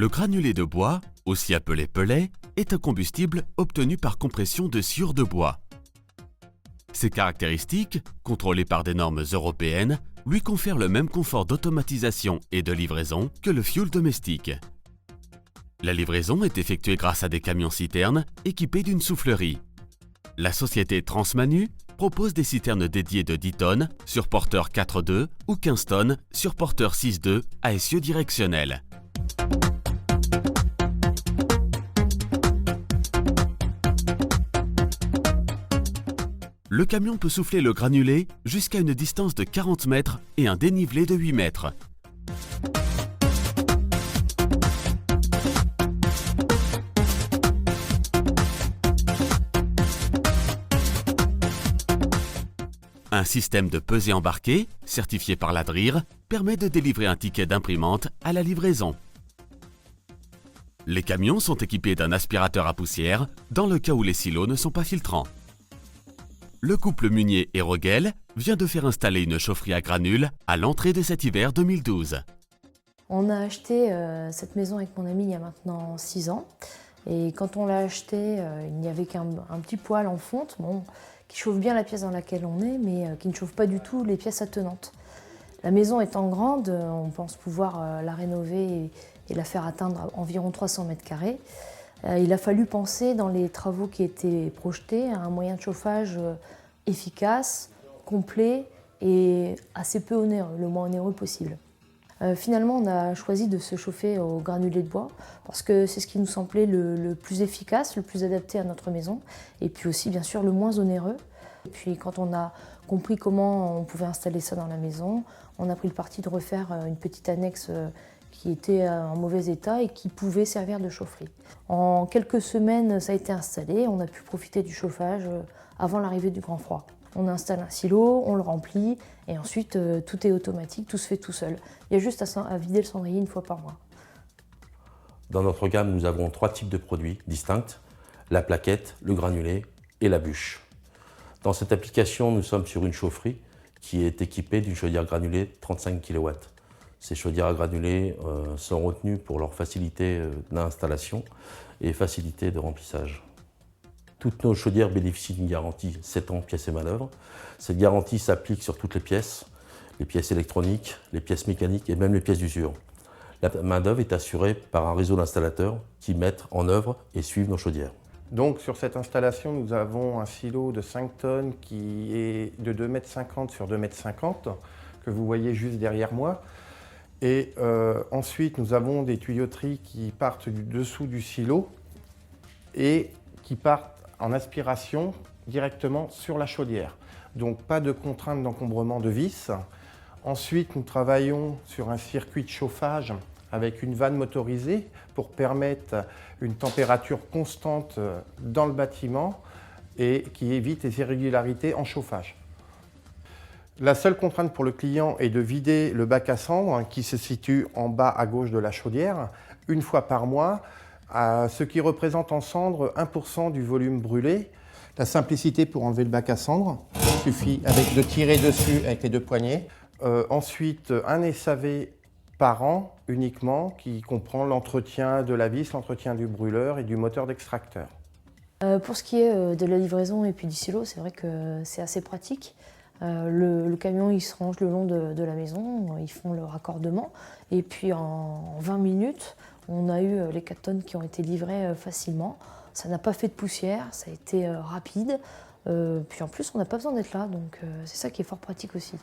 Le granulé de bois, aussi appelé pellet, est un combustible obtenu par compression de sciure de bois. Ses caractéristiques, contrôlées par des normes européennes, lui confèrent le même confort d'automatisation et de livraison que le fioul domestique. La livraison est effectuée grâce à des camions-citernes équipés d'une soufflerie. La société Transmanu propose des citernes dédiées de 10 tonnes sur porteur 4.2 ou 15 tonnes sur porteur 6.2 à essieu directionnel. Le camion peut souffler le granulé jusqu'à une distance de 40 mètres et un dénivelé de 8 mètres. Un système de pesée embarqué, certifié par la DRIR, permet de délivrer un ticket d'imprimante à la livraison. Les camions sont équipés d'un aspirateur à poussière dans le cas où les silos ne sont pas filtrants. Le couple Munier et Rogel vient de faire installer une chaufferie à granules à l'entrée de cet hiver 2012. On a acheté cette maison avec mon ami il y a maintenant 6 ans. Et quand on l'a acheté, il n'y avait qu'un petit poêle en fonte qui chauffe bien la pièce dans laquelle on est, mais qui ne chauffe pas du tout les pièces attenantes. La maison étant grande, on pense pouvoir la rénover et la faire atteindre environ 300 mètres carrés. Il a fallu penser dans les travaux qui étaient projetés à un moyen de chauffage efficace, complet et assez peu onéreux, le moins onéreux possible. Finalement, on a choisi de se chauffer au granulé de bois parce que c'est ce qui nous semblait le plus efficace, le plus adapté à notre maison et puis aussi bien sûr le moins onéreux. Et puis quand on a compris comment on pouvait installer ça dans la maison, on a pris le parti de refaire une petite annexe qui était en mauvais état et qui pouvait servir de chaufferie. En quelques semaines, ça a été installé, on a pu profiter du chauffage avant l'arrivée du grand froid. On installe un silo, on le remplit et ensuite tout est automatique, tout se fait tout seul. Il y a juste à vider le cendrier une fois par mois. Dans notre gamme, nous avons 3 types de produits distincts, la plaquette, le granulé et la bûche. Dans cette application, nous sommes sur une chaufferie qui est équipée d'une chaudière granulée 35 kW. Ces chaudières à granulés sont retenues pour leur facilité d'installation et facilité de remplissage. Toutes nos chaudières bénéficient d'une garantie 7 ans pièces et manœuvres. Cette garantie s'applique sur toutes les pièces électroniques, les pièces mécaniques et même les pièces d'usure. La main-d'œuvre est assurée par un réseau d'installateurs qui mettent en œuvre et suivent nos chaudières. Donc sur cette installation, nous avons un silo de 5 tonnes qui est de 2,50 m sur 2,50 m, que vous voyez juste derrière moi. Et ensuite, nous avons des tuyauteries qui partent du dessous du silo et qui partent en aspiration directement sur la chaudière. Donc pas de contrainte d'encombrement de vis. Ensuite, nous travaillons sur un circuit de chauffage avec une vanne motorisée pour permettre une température constante dans le bâtiment et qui évite les irrégularités en chauffage. La seule contrainte pour le client est de vider le bac à cendres qui se situe en bas à gauche de la chaudière une fois par mois, ce qui représente en cendres 1% du volume brûlé. La simplicité pour enlever le bac à cendres, il suffit de tirer dessus avec les 2 poignets. Ensuite, un SAV par an uniquement qui comprend l'entretien de la vis, l'entretien du brûleur et du moteur d'extracteur. Pour ce qui est de la livraison et puis du silo, c'est vrai que c'est assez pratique. Le camion il se range le long de la maison, ils font le raccordement et puis en 20 minutes on a eu les 4 tonnes qui ont été livrées facilement. Ça n'a pas fait de poussière, ça a été rapide, puis en plus on n'a pas besoin d'être là, donc c'est ça qui est fort pratique aussi.